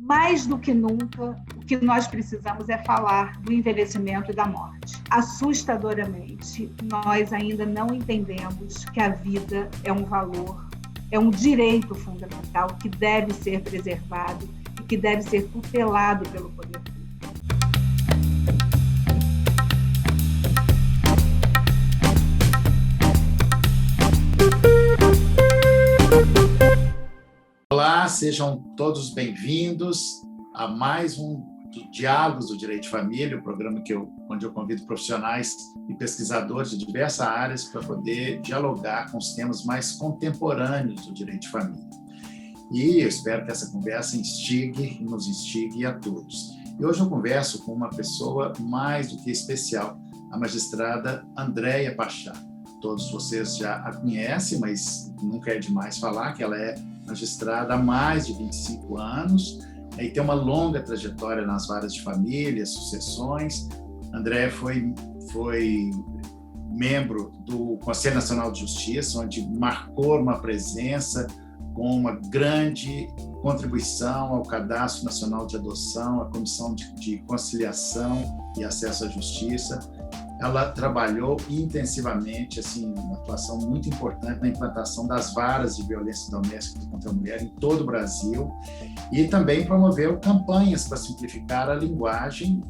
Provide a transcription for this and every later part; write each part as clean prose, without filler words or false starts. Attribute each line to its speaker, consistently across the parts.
Speaker 1: Mais do que nunca, o que nós precisamos é falar do envelhecimento e da morte. Assustadoramente, nós ainda não entendemos que a vida é um valor, é um direito fundamental que deve ser preservado e que deve ser tutelado pelo poder público.
Speaker 2: Olá, sejam todos bem-vindos a mais um Diálogos do Direito de Família, o programa onde eu convido profissionais e pesquisadores de diversas áreas para poder dialogar com os temas mais contemporâneos do direito de família. E eu espero que essa conversa nos instigue a todos. E hoje eu converso com uma pessoa mais do que especial, a magistrada Andréia Pachá. Todos vocês já a conhecem, mas nunca é demais falar que ela é magistrada há mais de 25 anos e tem uma longa trajetória nas varas de família, sucessões. Andréia foi membro do Conselho Nacional de Justiça, onde marcou uma presença com uma grande contribuição ao Cadastro Nacional de Adoção, à Comissão de Conciliação e Acesso à Justiça. Ela trabalhou intensivamente, uma atuação muito importante na implantação das varas de violência doméstica contra a mulher em todo o Brasil e também promoveu campanhas para simplificar a linguagem,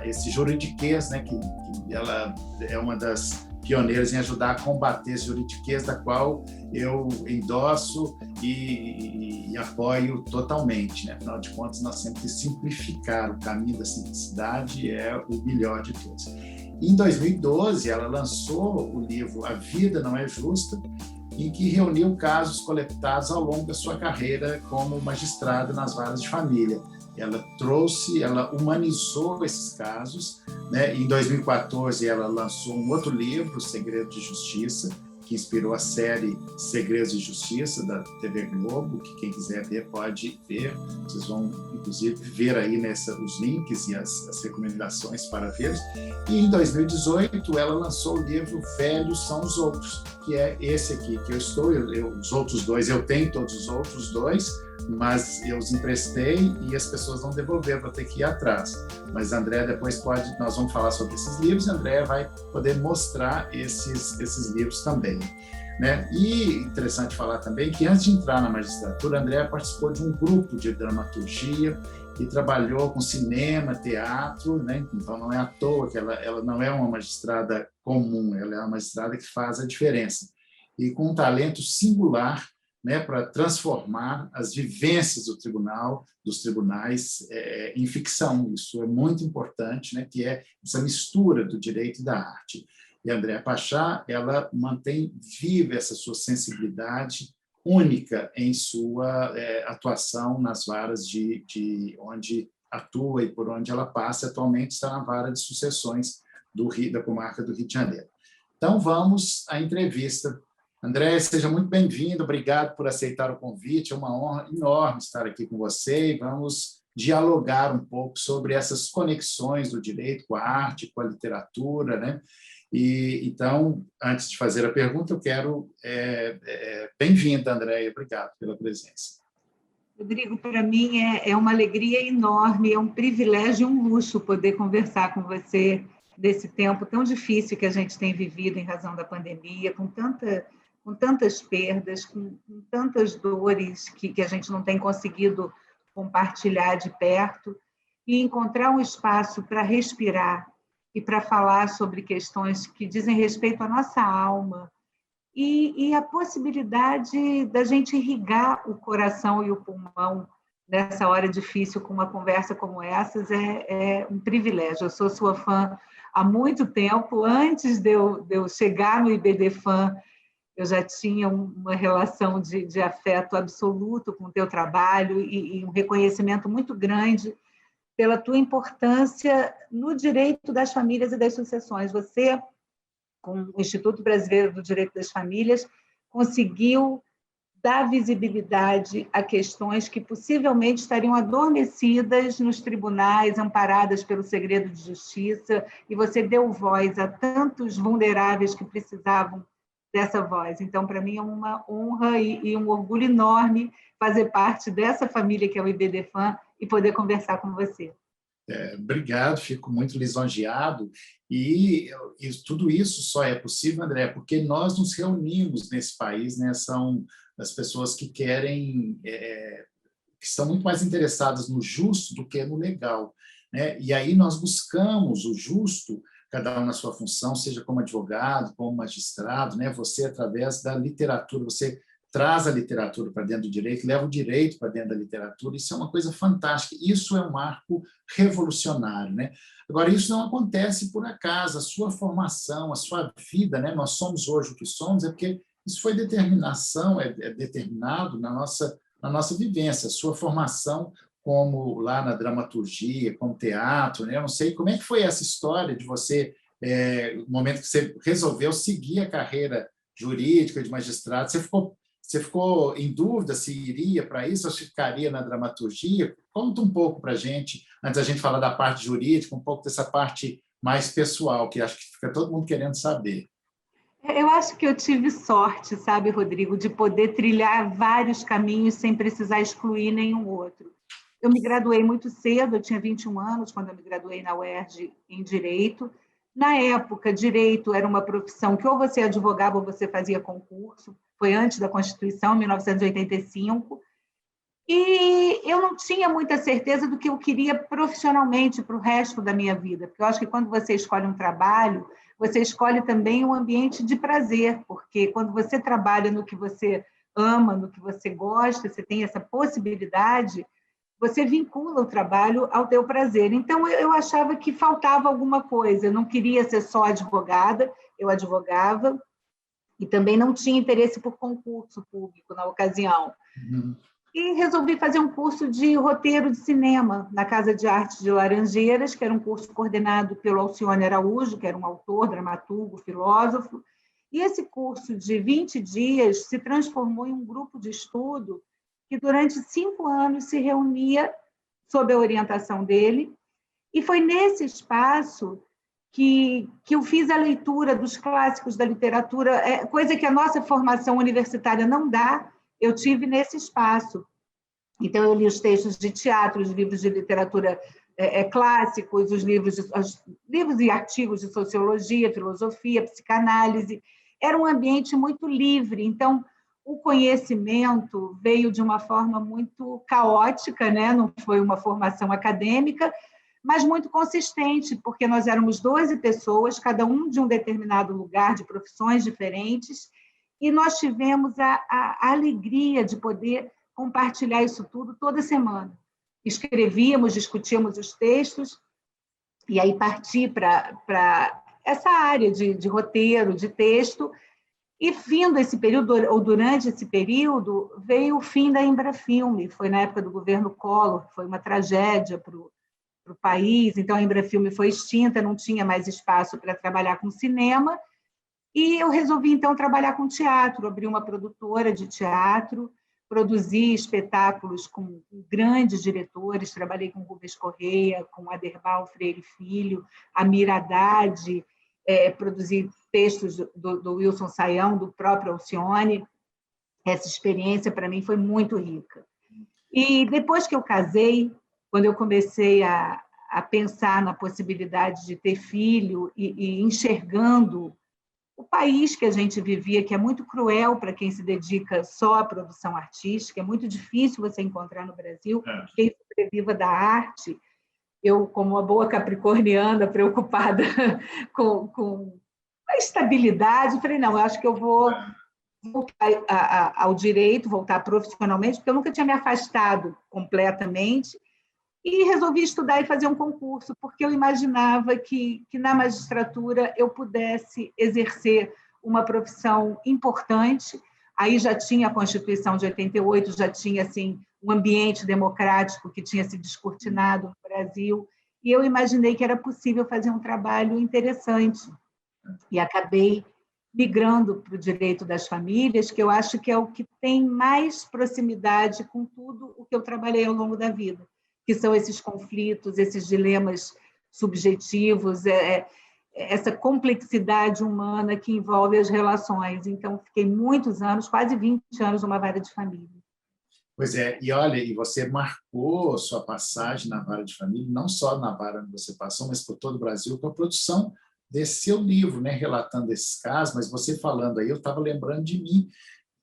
Speaker 2: esse juridiquês, que ela é uma das pioneiras em ajudar a combater esse juridiquês, da qual eu endosso e apoio totalmente. Afinal de contas, nós temos que simplificar. O caminho da simplicidade é o melhor de todos. Em 2012, ela lançou o livro A Vida Não é Justa, em que reuniu casos coletados ao longo da sua carreira como magistrada nas varas de família. Ela humanizou esses casos. Em 2014, ela lançou um outro livro, Segredo de Justiça, que inspirou a série Segredos de Justiça, da TV Globo, que quem quiser ver pode ver. Vocês vão, inclusive, ver aí os links e as recomendações para ver. E em 2018, ela lançou o livro Velhos São os Outros, que é esse aqui que eu estou. Os outros dois, eu tenho todos os outros dois, mas eu os emprestei e as pessoas não devolveram, vou ter que ir atrás. Mas a Andréia depois nós vamos falar sobre esses livros, e a Andréia vai poder mostrar esses livros também. E interessante falar também que antes de entrar na magistratura, a Andréia participou de um grupo de dramaturgia e trabalhou com cinema, teatro, Então não é à toa que ela não é uma magistrada comum, ela é uma magistrada que faz a diferença. E com um talento singular, para transformar as vivências dos tribunais em ficção. Isso é muito importante, que é essa mistura do direito e da arte. E a Andréia Pachá, ela mantém viva essa sua sensibilidade única em sua atuação nas varas de onde atua e por onde ela passa. Atualmente está na vara de sucessões da comarca do Rio de Janeiro. Então, vamos à entrevista. Andréia, seja muito bem-vindo, obrigado por aceitar o convite, é uma honra enorme estar aqui com você e vamos dialogar um pouco sobre essas conexões do direito com a arte, com a literatura, Então, antes de fazer a pergunta, eu quero... Bem-vinda, Andréia, obrigado pela presença.
Speaker 1: Rodrigo, para mim é uma alegria enorme, é um privilégio e um luxo poder conversar com você nesse tempo tão difícil que a gente tem vivido em razão da pandemia, com tantas perdas, com tantas dores que a gente não tem conseguido compartilhar de perto, e encontrar um espaço para respirar e para falar sobre questões que dizem respeito à nossa alma e a possibilidade da gente irrigar o coração e o pulmão nessa hora difícil com uma conversa como essas é um privilégio. Eu sou sua fã há muito tempo, antes de eu chegar no IBDFAM, eu já tinha uma relação de afeto absoluto com o teu trabalho e um reconhecimento muito grande pela tua importância no direito das famílias e das sucessões. Você, com o Instituto Brasileiro do Direito das Famílias, conseguiu dar visibilidade a questões que possivelmente estariam adormecidas nos tribunais, amparadas pelo segredo de justiça, e você deu voz a tantos vulneráveis que precisavam dessa voz. Então, para mim, é uma honra e um orgulho enorme fazer parte dessa família que é o IBDFAM e poder conversar com você.
Speaker 2: Obrigado, fico muito lisonjeado. E tudo isso só é possível, André, porque nós nos reunimos nesse país, né? São as pessoas que querem, que estão muito mais interessadas no justo do que no legal, né? E aí nós buscamos o justo, cada um na sua função, seja como advogado, como magistrado, né? Você, através da literatura, você traz a literatura para dentro do direito, leva o direito para dentro da literatura, isso é uma coisa fantástica, isso é um marco revolucionário, né? Agora, isso não acontece por acaso, a sua formação, a sua vida, né? Nós somos hoje o que somos, é porque isso foi determinação, é determinado na nossa vivência, a sua formação como lá na dramaturgia, como teatro, né? Eu não sei como é que foi essa história de você, no momento que você resolveu seguir a carreira jurídica de magistrado, você ficou em dúvida se iria para isso ou se ficaria na dramaturgia? Conta um pouco para a gente, antes da gente falar da parte jurídica, um pouco dessa parte mais pessoal, que acho que fica todo mundo querendo saber.
Speaker 1: Eu acho que eu tive sorte, sabe, Rodrigo, de poder trilhar vários caminhos sem precisar excluir nenhum outro. Eu me graduei muito cedo, eu tinha 21 anos quando eu me graduei na UERJ em Direito. Na época, Direito era uma profissão que ou você advogava ou você fazia concurso, foi antes da Constituição, 1985, e eu não tinha muita certeza do que eu queria profissionalmente para o resto da minha vida, porque eu acho que quando você escolhe um trabalho, você escolhe também um ambiente de prazer, porque quando você trabalha no que você ama, no que você gosta, você tem essa possibilidade, você vincula o trabalho ao teu prazer. Então, eu achava que faltava alguma coisa, eu não queria ser só advogada, eu advogava, e também não tinha interesse por concurso público na ocasião.
Speaker 2: Uhum.
Speaker 1: E resolvi fazer um curso de roteiro de cinema na Casa de Arte de Laranjeiras, que era um curso coordenado pelo Alcione Araújo, que era um autor, dramaturgo, filósofo. E esse curso de 20 dias se transformou em um grupo de estudo que durante 5 anos se reunia sob a orientação dele. E foi nesse espaço que eu fiz a leitura dos clássicos da literatura, coisa que a nossa formação universitária não dá, eu tive nesse espaço. Então, eu li os textos de teatro, os livros de literatura clássicos, os livros e artigos de sociologia, filosofia, psicanálise. Era um ambiente muito livre, então, o conhecimento veio de uma forma muito caótica, né? Não foi uma formação acadêmica, mas muito consistente, porque nós éramos 12 pessoas, cada um de um determinado lugar, de profissões diferentes, e nós tivemos a alegria de poder compartilhar isso tudo toda semana. Escrevíamos, discutíamos os textos, e aí parti para essa área de roteiro, de texto, e vindo esse período, ou durante esse período, veio o fim da Embrafilme, foi na época do governo Collor, foi uma tragédia para o país, então a Embrafilme foi extinta, não tinha mais espaço para trabalhar com cinema, e eu resolvi, então, trabalhar com teatro, abri uma produtora de teatro, produzi espetáculos com grandes diretores, trabalhei com Rubens Correia, com Aderbal Freire Filho, Amir Haddad, produzi textos do Wilson Saião, do próprio Alcione. Essa experiência, para mim, foi muito rica. E depois que eu casei, quando eu comecei a pensar na possibilidade de ter filho e enxergando o país que a gente vivia, que é muito cruel para quem se dedica só à produção artística, é muito difícil você encontrar no Brasil quem sobreviva da arte. Eu, como uma boa capricorniana, preocupada com a estabilidade, falei, não, eu acho que eu vou voltar ao direito, voltar profissionalmente, porque eu nunca tinha me afastado completamente, e resolvi estudar e fazer um concurso, porque eu imaginava que na magistratura eu pudesse exercer uma profissão importante. Aí já tinha a Constituição de 88, já tinha assim, um ambiente democrático que tinha se descortinado no Brasil, e eu imaginei que era possível fazer um trabalho interessante. E acabei migrando para o direito das famílias, que eu acho que é o que tem mais proximidade com tudo o que eu trabalhei ao longo da vida, que são esses conflitos, esses dilemas subjetivos, essa complexidade humana que envolve as relações. Então, fiquei muitos anos, quase 20 anos, numa vara de família.
Speaker 2: Pois é, e olha, e você marcou sua passagem na Vara de Família, não só na Vara onde você passou, mas por todo o Brasil, com a produção desse seu livro, né, relatando esses casos, mas você falando aí, eu estava lembrando de mim,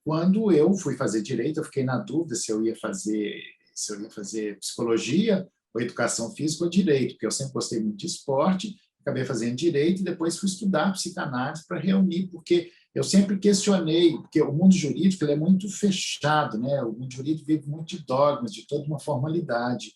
Speaker 2: quando eu fui fazer direito, eu fiquei na dúvida se eu ia fazer psicologia, ou educação física ou direito, porque eu sempre gostei muito de esporte, acabei fazendo direito e depois fui estudar psicanálise para reunir, porque eu sempre questionei, porque o mundo jurídico ele é muito fechado, né? O mundo jurídico vive muito de dogmas, de toda uma formalidade.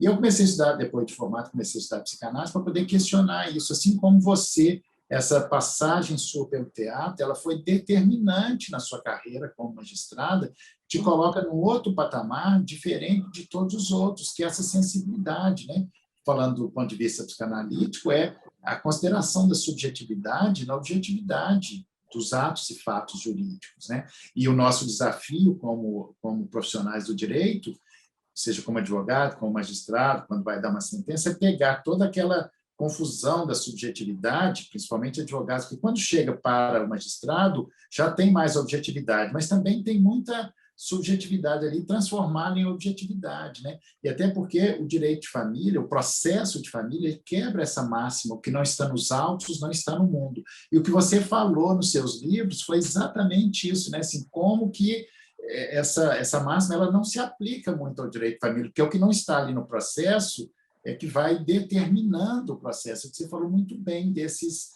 Speaker 2: E eu comecei a estudar, depois de formado, comecei a estudar psicanálise para poder questionar isso, assim como você, essa passagem sua pelo teatro, ela foi determinante na sua carreira como magistrada, te coloca num outro patamar diferente de todos os outros, que é essa sensibilidade, né? Falando do ponto de vista psicanalítico, é a consideração da subjetividade na objetividade dos atos e fatos jurídicos, né? E o nosso desafio como profissionais do direito, seja como advogado, como magistrado, quando vai dar uma sentença, é pegar toda aquela confusão da subjetividade, principalmente advogados, que quando chega para o magistrado já tem mais objetividade, mas também tem muita subjetividade ali, transformá-la em objetividade, né? E até porque o direito de família, o processo de família, ele quebra essa máxima, o que não está nos autos não está no mundo. E o que você falou nos seus livros foi exatamente isso, né? Assim, como que essa máxima ela não se aplica muito ao direito de família, porque o que não está ali no processo é que vai determinando o processo. Você falou muito bem desses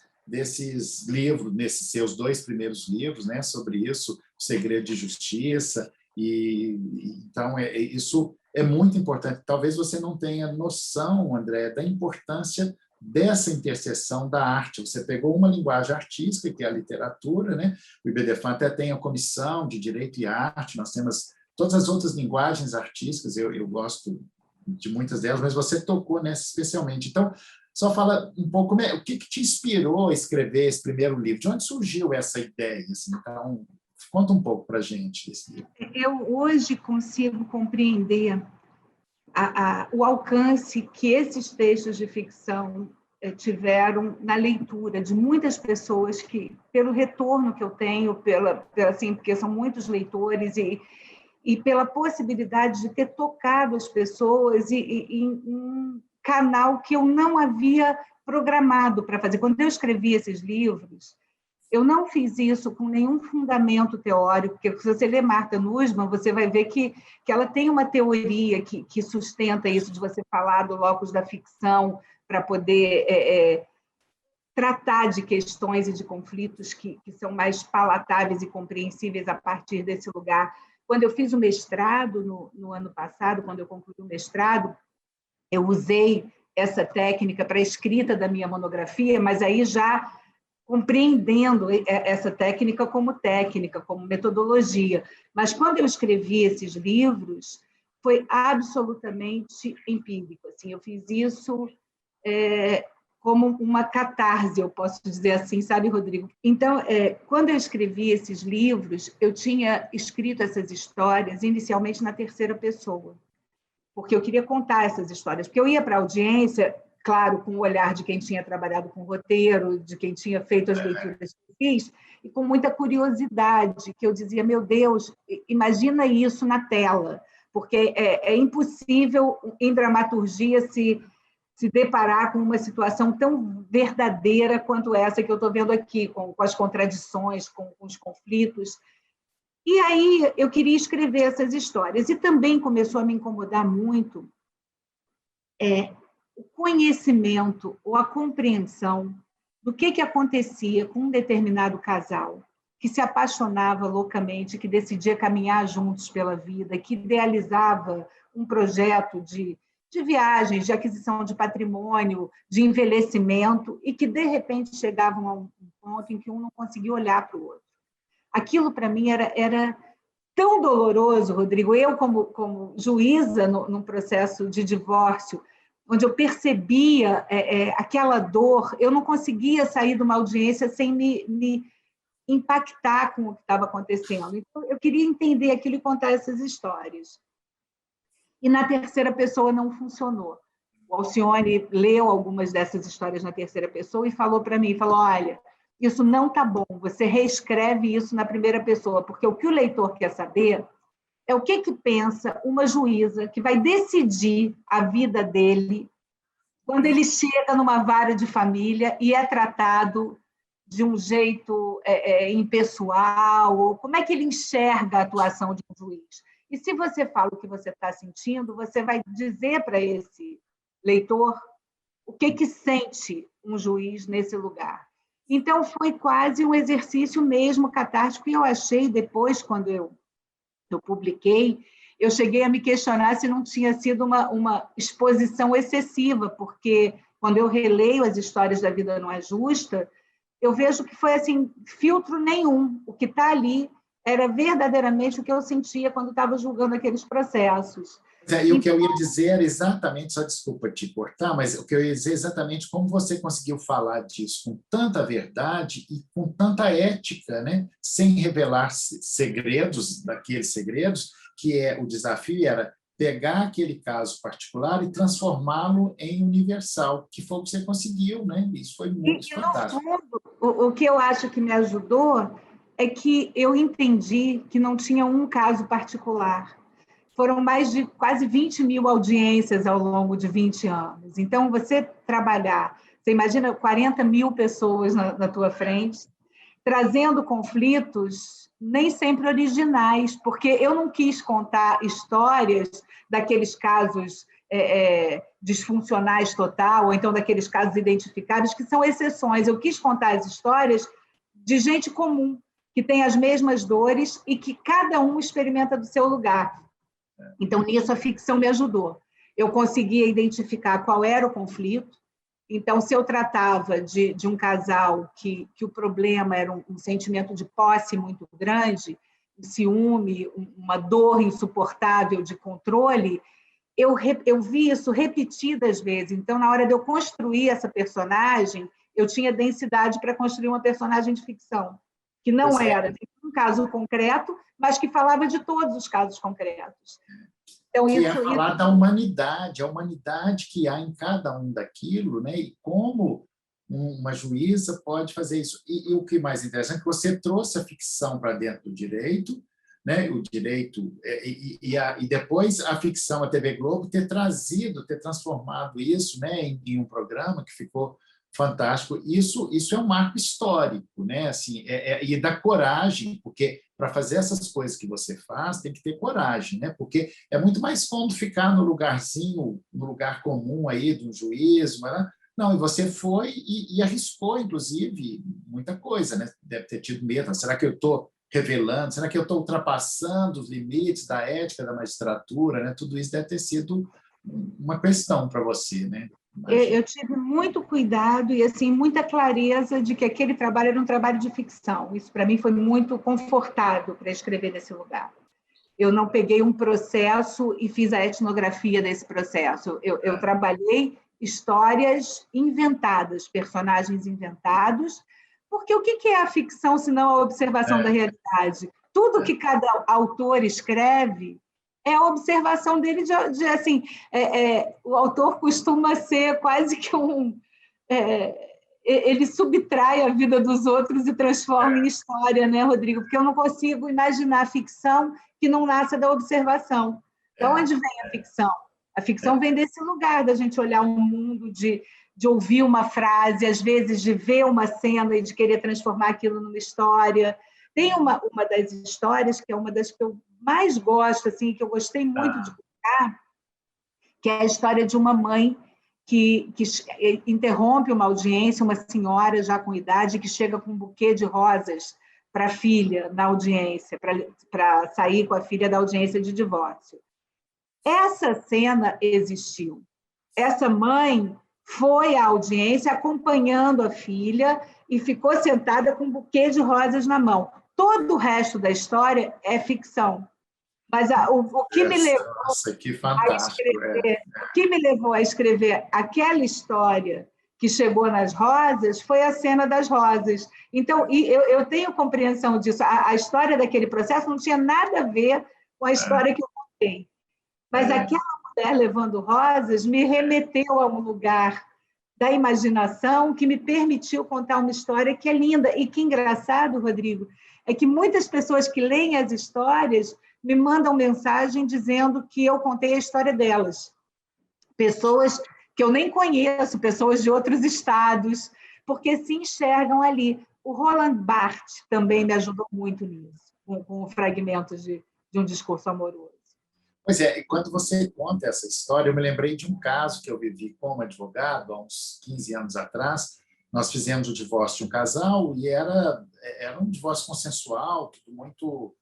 Speaker 2: livros, nesses seus 2 primeiros livros, né, sobre isso, O Segredo de Justiça, então isso é muito importante. Talvez você não tenha noção, André, da importância dessa interseção da arte. Você pegou uma linguagem artística, que é a literatura, né? O IBDFAN até tem a comissão de Direito e Arte, nós temos todas as outras linguagens artísticas, eu gosto de muitas delas, mas você tocou nessa especialmente. Então, só fala um pouco, o que te inspirou a escrever esse primeiro livro? De onde surgiu essa ideia? Assim? Então, conta um pouco para a gente desse livro.
Speaker 1: Eu hoje consigo compreender o alcance que esses textos de ficção tiveram na leitura de muitas pessoas que, pelo retorno que eu tenho, assim, porque são muitos leitores e pela possibilidade de ter tocado as pessoas em um canal que eu não havia programado para fazer. Quando eu escrevi esses livros, eu não fiz isso com nenhum fundamento teórico, porque se você ler Martha Nussbaum, você vai ver que ela tem uma teoria que sustenta isso, de você falar do locus da ficção para poder tratar de questões e de conflitos que são mais palatáveis e compreensíveis a partir desse lugar. Quando eu fiz o mestrado, no ano passado, quando eu concluí o mestrado, eu usei essa técnica para a escrita da minha monografia, mas aí já compreendendo essa técnica, como metodologia. Mas quando eu escrevi esses livros, foi absolutamente empírico. Assim, eu fiz isso como uma catarse, eu posso dizer assim, sabe, Rodrigo? Então, quando eu escrevi esses livros, eu tinha escrito essas histórias inicialmente na terceira pessoa, porque eu queria contar essas histórias, porque eu ia para a audiência, claro, com o olhar de quem tinha trabalhado com roteiro, de quem tinha feito as leituras que eu fiz, e com muita curiosidade, que eu dizia, meu Deus, imagina isso na tela, porque é impossível em dramaturgia se deparar com uma situação tão verdadeira quanto essa que eu estou vendo aqui, com as contradições, com os conflitos. E aí eu queria escrever essas histórias. E também começou a me incomodar muito o conhecimento ou a compreensão do que acontecia com um determinado casal que se apaixonava loucamente, que decidia caminhar juntos pela vida, que idealizava um projeto de viagens, de aquisição de patrimônio, de envelhecimento, e que, de repente, chegavam a um ponto em que um não conseguia olhar para o outro. Aquilo, para mim, era tão doloroso, Rodrigo. Eu, como juíza num processo de divórcio, onde eu percebia aquela dor, eu não conseguia sair de uma audiência sem me impactar com o que estava acontecendo. Então, eu queria entender aquilo e contar essas histórias. E na terceira pessoa não funcionou. O Alcione leu algumas dessas histórias na terceira pessoa e falou para mim, olha, isso não está bom, você reescreve isso na primeira pessoa, porque o que o leitor quer saber é o que pensa uma juíza que vai decidir a vida dele quando ele chega numa vara de família e é tratado de um jeito impessoal, ou como é que ele enxerga a atuação de um juiz. E se você fala o que você está sentindo, você vai dizer para esse leitor o que sente um juiz nesse lugar. Então, foi quase um exercício mesmo catártico, e eu achei depois, quando eu publiquei, eu cheguei a me questionar se não tinha sido uma exposição excessiva, porque quando eu releio as histórias da Vida Não É Justa, eu vejo que foi assim, filtro nenhum. O que está ali era verdadeiramente o que eu sentia quando estava julgando aqueles processos.
Speaker 2: E o que eu ia dizer era exatamente, só desculpa te cortar, mas o que eu ia dizer é exatamente como você conseguiu falar disso com tanta verdade e com tanta ética, né? Sem revelar segredos daqueles segredos, que o desafio era pegar aquele caso particular e transformá-lo em universal, que foi o que você conseguiu, né? Isso foi muito fantástico.
Speaker 1: No fundo, o que eu acho que me ajudou é que eu entendi que não tinha um caso particular. Foram mais de quase 20 mil audiências ao longo de 20 anos. Então, você trabalhar, você imagina 40 mil pessoas na tua frente, trazendo conflitos nem sempre originais, porque eu não quis contar histórias daqueles casos disfuncionais total, ou então daqueles casos identificados, que são exceções. Eu quis contar as histórias de gente comum, que tem as mesmas dores e que cada um experimenta do seu lugar. Então, nisso, a ficção me ajudou. Eu conseguia identificar qual era o conflito. Então, se eu tratava de um casal que o problema era um sentimento de posse muito grande, um ciúme, uma dor insuportável de controle, eu vi isso repetidas vezes. Então, na hora de eu construir essa personagem, eu tinha densidade para construir uma personagem de ficção, que não era um caso concreto, mas que falava de todos os casos concretos.
Speaker 2: Então, que é falar da humanidade, a humanidade que há em cada um daquilo, né? E como uma juíza pode fazer isso. E o que mais interessante é que você trouxe a ficção para dentro do direito, né? O direito, e depois a ficção, a TV Globo, ter transformado isso, né? em um programa que ficou fantástico. Isso é um marco histórico, né? Assim, e dá coragem, porque para fazer essas coisas que você faz, tem que ter coragem, né? Porque é muito mais cômodo ficar no lugarzinho, no lugar comum aí de um juiz, mas não, e você foi e arriscou, inclusive, muita coisa, né? Deve ter tido medo. Será que eu estou revelando? Será que eu estou ultrapassando os limites da ética da magistratura, né? Tudo isso deve ter sido uma questão para você, né?
Speaker 1: Eu tive muito cuidado e assim muita clareza de que aquele trabalho era um trabalho de ficção. Isso, para mim, foi muito confortável para escrever nesse lugar. Eu não peguei um processo e fiz a etnografia desse processo. Eu trabalhei histórias inventadas, personagens inventados, porque o que é a ficção se não a observação da realidade? Tudo que cada autor escreve é a observação dele de assim, o autor costuma ser quase que ele subtrai a vida dos outros e transforma em história, né, Rodrigo? Porque eu não consigo imaginar ficção que não nasça da observação. De onde vem a ficção? A ficção vem desse lugar, da gente olhar um mundo, de ouvir uma frase, às vezes de ver uma cena e de querer transformar aquilo numa história. Tem uma das histórias, que é uma das que eu mais gosto, assim, que eu gostei muito de contar, que é a história de uma mãe que interrompe uma audiência, uma senhora já com idade, que chega com um buquê de rosas para a filha na audiência, para sair com a filha da audiência de divórcio. Essa cena existiu. Essa mãe foi à audiência acompanhando a filha e ficou sentada com um buquê de rosas na mão. Todo o resto da história é ficção. Mas o que me levou a escrever aquela história que chegou nas rosas foi a cena das rosas. Então, eu tenho compreensão disso. A história daquele processo não tinha nada a ver com a história que eu contei. Mas aquela mulher levando rosas me remeteu a um lugar da imaginação que me permitiu contar uma história que é linda. E que engraçado, Rodrigo, é que muitas pessoas que leem as histórias me mandam mensagem dizendo que eu contei a história delas. Pessoas que eu nem conheço, pessoas de outros estados, porque se enxergam ali. O Roland Barthes também me ajudou muito nisso, com fragmentos de um discurso amoroso.
Speaker 2: Pois é, e quando você conta essa história, eu me lembrei de um caso que eu vivi como advogado há uns 15 anos atrás. Nós fizemos o divórcio de um casal e era um divórcio consensual, tudo muito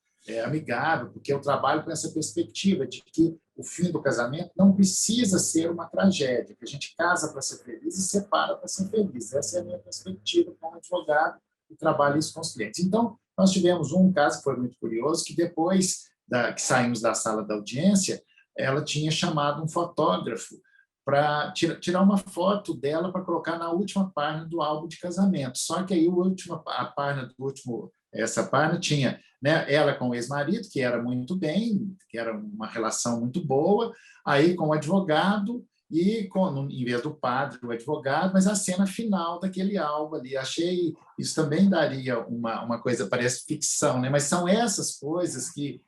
Speaker 2: amigável, porque eu trabalho com essa perspectiva de que o fim do casamento não precisa ser uma tragédia, que a gente casa para ser feliz e separa para ser feliz. Essa é a minha perspectiva como advogado e trabalho isso com os clientes. Então, nós tivemos um caso que foi muito curioso, que depois que saímos da sala da audiência, ela tinha chamado um fotógrafo para tirar uma foto dela para colocar na última página do álbum de casamento. Só que aí essa página tinha, né, ela com o ex-marido, que era muito bem, que era uma relação muito boa, aí com o advogado e em vez do padre, o advogado, mas a cena final daquele álbum ali. Achei, isso também daria uma coisa, parece ficção, né? Mas são essas coisas que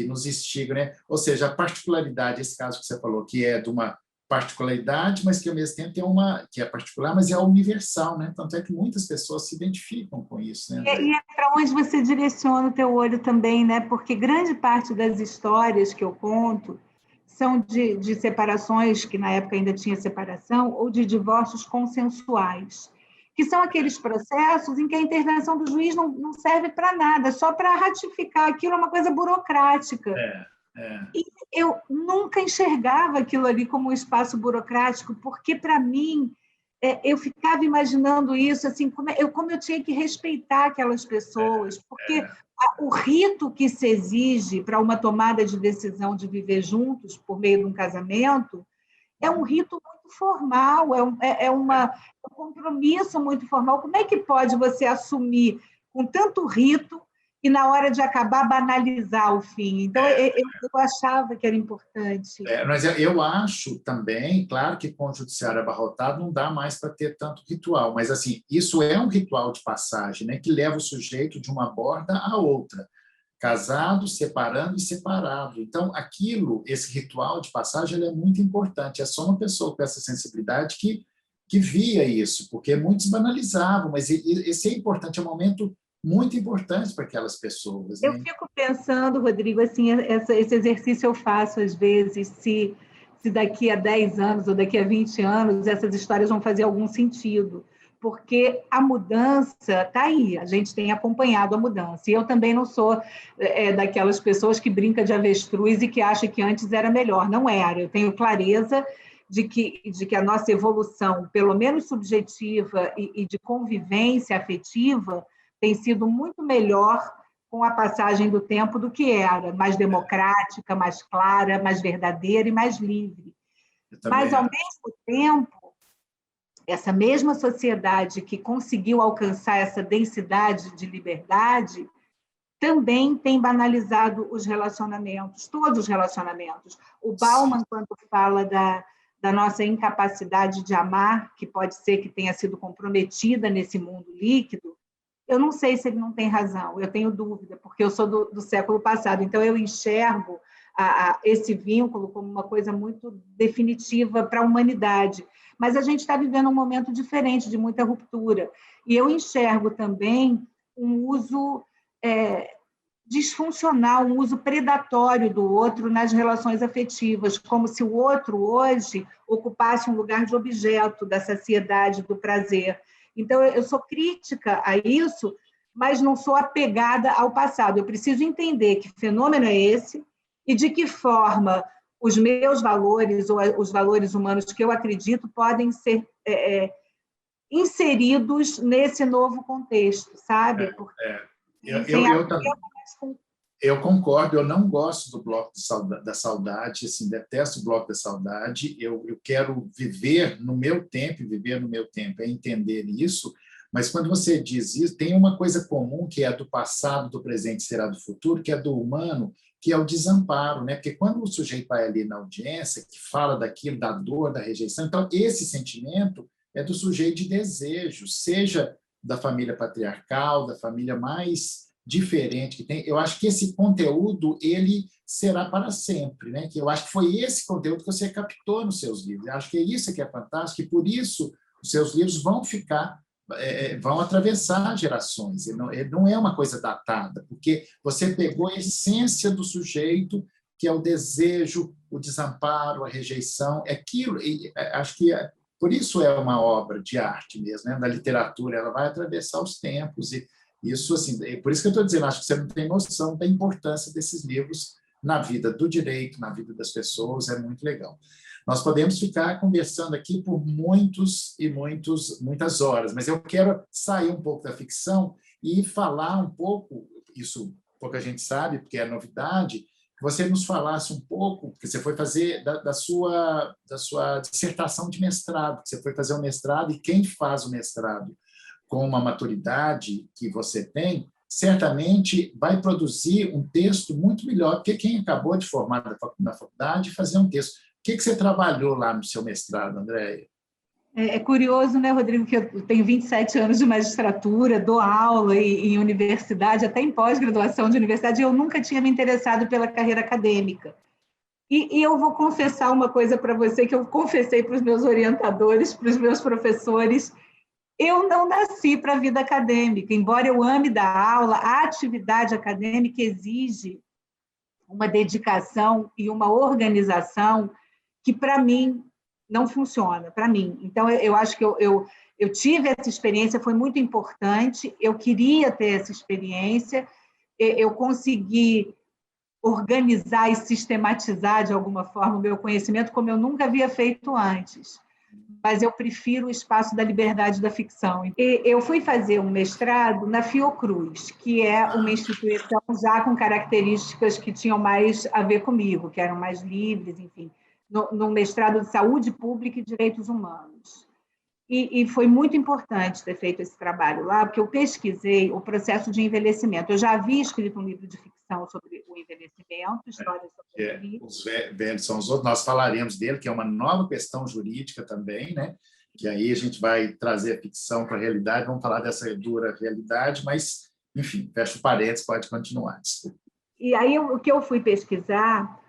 Speaker 2: nos instigam, né? Ou seja, a particularidade, esse caso que você falou, que é de uma particularidade, mas que ao mesmo tempo tem que é particular, mas é universal, né? Tanto é que muitas pessoas se identificam com isso, né?
Speaker 1: E é para onde você direciona o teu olho também, né? Porque grande parte das histórias que eu conto são de separações, que na época ainda tinha separação, ou de divórcios consensuais, que são aqueles processos em que a intervenção do juiz não serve para nada, só para ratificar aquilo, é uma coisa burocrática. E eu nunca enxergava aquilo ali como um espaço burocrático, porque, para mim, eu ficava imaginando isso, assim, como eu tinha que respeitar aquelas pessoas, porque o rito que se exige para uma tomada de decisão de viver juntos por meio de um casamento é um rito muito formal, é um compromisso muito formal. Como é que pode você assumir com tanto rito e, na hora de acabar, banalizar o fim? Então, eu achava que era importante.
Speaker 2: Mas eu acho também, claro que com o judiciário abarrotado não dá mais para ter tanto ritual, mas assim, isso é um ritual de passagem, né, que leva o sujeito de uma borda à outra, casado, separando e separado. Então, esse ritual de passagem, ele é muito importante. É só uma pessoa com essa sensibilidade que via isso, porque muitos banalizavam, mas esse é importante, é um momento muito importante para aquelas pessoas, né?
Speaker 1: Eu fico pensando, Rodrigo, assim, esse exercício eu faço às vezes, se daqui a 10 anos ou daqui a 20 anos essas histórias vão fazer algum sentido, porque a mudança está aí, a gente tem acompanhado a mudança, e eu também não sou daquelas pessoas que brinca de avestruz e que acha que antes era melhor, não era, eu tenho clareza de que a nossa evolução, pelo menos subjetiva e de convivência afetiva, tem sido muito melhor com a passagem do tempo do que era, mais democrática, mais clara, mais verdadeira e mais livre. Mas, ao mesmo tempo, essa mesma sociedade que conseguiu alcançar essa densidade de liberdade também tem banalizado os relacionamentos, todos os relacionamentos. O Bauman, quando fala da nossa incapacidade de amar, que pode ser que tenha sido comprometida nesse mundo líquido, eu não sei se ele não tem razão, eu tenho dúvida, porque eu sou do século passado, então eu enxergo esse vínculo como uma coisa muito definitiva para a humanidade. Mas a gente está vivendo um momento diferente, de muita ruptura. E eu enxergo também um uso disfuncional, um uso predatório do outro nas relações afetivas, como se o outro hoje ocupasse um lugar de objeto da saciedade, do prazer. Então, eu sou crítica a isso, mas não sou apegada ao passado. Eu preciso entender que fenômeno é esse e de que forma os meus valores ou os valores humanos que eu acredito podem ser inseridos nesse novo contexto, sabe? Porque
Speaker 2: eu concordo, eu não gosto do Bloco da Saudade, assim, detesto o Bloco da Saudade, eu quero viver no meu tempo, é entender isso, mas quando você diz isso, tem uma coisa comum que é do passado, do presente será do futuro, que é do humano, que é o desamparo, né? Porque quando o sujeito vai ali na audiência, que fala daquilo, da dor, da rejeição, então esse sentimento é do sujeito de desejo, seja da família patriarcal, da família mais diferente que tem, eu acho que esse conteúdo ele será para sempre, né? Que eu acho que foi esse conteúdo que você captou nos seus livros. Eu acho que é isso que é fantástico, e por isso os seus livros vão ficar, vão atravessar gerações. Ele não é uma coisa datada, porque você pegou a essência do sujeito, que é o desejo, o desamparo, a rejeição, é aquilo. E acho que por isso é uma obra de arte mesmo, né? Da literatura, ela vai atravessar os tempos, e isso, assim, por isso que eu estou dizendo, acho que você não tem noção da importância desses livros na vida do direito, na vida das pessoas, é muito legal. Nós podemos ficar conversando aqui por muitas horas, mas eu quero sair um pouco da ficção e falar um pouco, isso pouca gente sabe, porque é novidade, que você nos falasse um pouco, porque você foi fazer da sua dissertação de mestrado, você foi fazer o mestrado, e quem faz o mestrado com uma maturidade que você tem, certamente vai produzir um texto muito melhor do que quem acabou de formar na faculdade e fazer um texto. O que você trabalhou lá no seu mestrado, Andréia?
Speaker 1: É curioso, né, Rodrigo, que eu tenho 27 anos de magistratura, dou aula em universidade, até em pós-graduação de universidade, e eu nunca tinha me interessado pela carreira acadêmica. E eu vou confessar uma coisa para você, que eu confessei para os meus orientadores, para os meus professores: eu não nasci para a vida acadêmica. Embora eu ame dar aula, a atividade acadêmica exige uma dedicação e uma organização que, para mim, não funciona, para mim. Então, eu acho que eu tive essa experiência, foi muito importante, eu queria ter essa experiência, eu consegui organizar e sistematizar, de alguma forma, o meu conhecimento como eu nunca havia feito antes. Mas eu prefiro o espaço da liberdade da ficção. E eu fui fazer um mestrado na Fiocruz, que é uma instituição já com características que tinham mais a ver comigo, que eram mais livres, enfim, no mestrado de Saúde Pública e Direitos Humanos. E foi muito importante ter feito esse trabalho lá, porque eu pesquisei o processo de envelhecimento. Eu já havia escrito um livro de ficção sobre o envelhecimento, histórias sobre o livro.
Speaker 2: Os velhos são os outros, nós falaremos dele, que é uma nova questão jurídica também, né? Que aí a gente vai trazer a ficção para a realidade, vamos falar dessa dura realidade, mas, enfim, fecha o parênteses, pode continuar. Desculpa.
Speaker 1: E aí o que eu fui pesquisar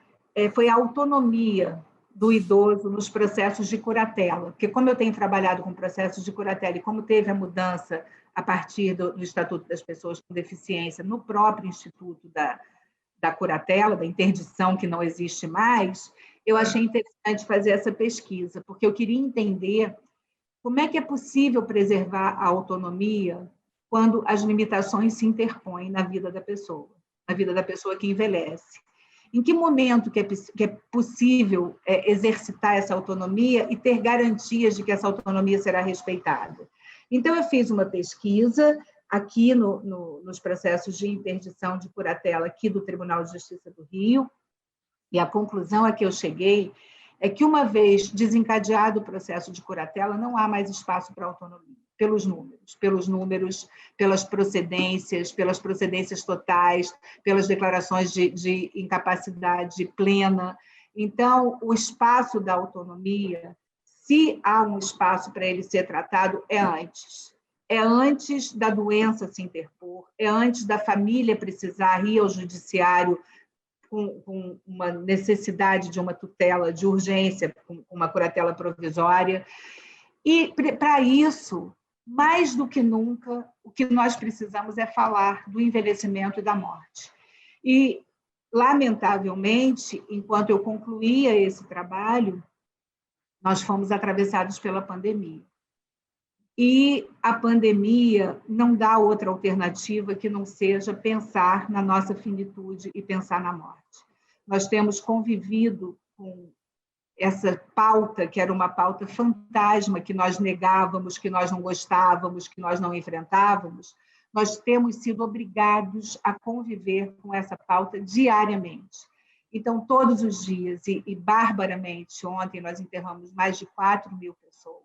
Speaker 1: foi a autonomia do idoso nos processos de curatela, porque como eu tenho trabalhado com processos de curatela e como teve a mudança a partir do Estatuto das Pessoas com Deficiência no próprio Instituto da curatela, da interdição que não existe mais, eu achei interessante fazer essa pesquisa, porque eu queria entender como é que é possível preservar a autonomia quando as limitações se interpõem na vida da pessoa que envelhece. Em que momento que é possível exercitar essa autonomia e ter garantias de que essa autonomia será respeitada? Então, eu fiz uma pesquisa aqui nos processos de interdição de curatela aqui do Tribunal de Justiça do Rio, e a conclusão a que eu cheguei é que, uma vez desencadeado o processo de curatela, não há mais espaço para autonomia, pelos números, pelas procedências totais, pelas declarações de incapacidade plena. Então, o espaço da autonomia, se há um espaço para ele ser tratado, é antes da doença se interpor, é antes da família precisar ir ao judiciário com uma necessidade de uma tutela de urgência, com uma curatela provisória. E, para isso, mais do que nunca, o que nós precisamos é falar do envelhecimento e da morte. E, lamentavelmente, enquanto eu concluía esse trabalho, nós fomos atravessados pela pandemia. E a pandemia não dá outra alternativa que não seja pensar na nossa finitude e pensar na morte. Nós temos convivido com essa pauta, que era uma pauta fantasma, que nós negávamos, que nós não gostávamos, que nós não enfrentávamos. Nós temos sido obrigados a conviver com essa pauta diariamente. Então, todos os dias, e barbaramente, ontem nós enterramos mais de 4.000 pessoas.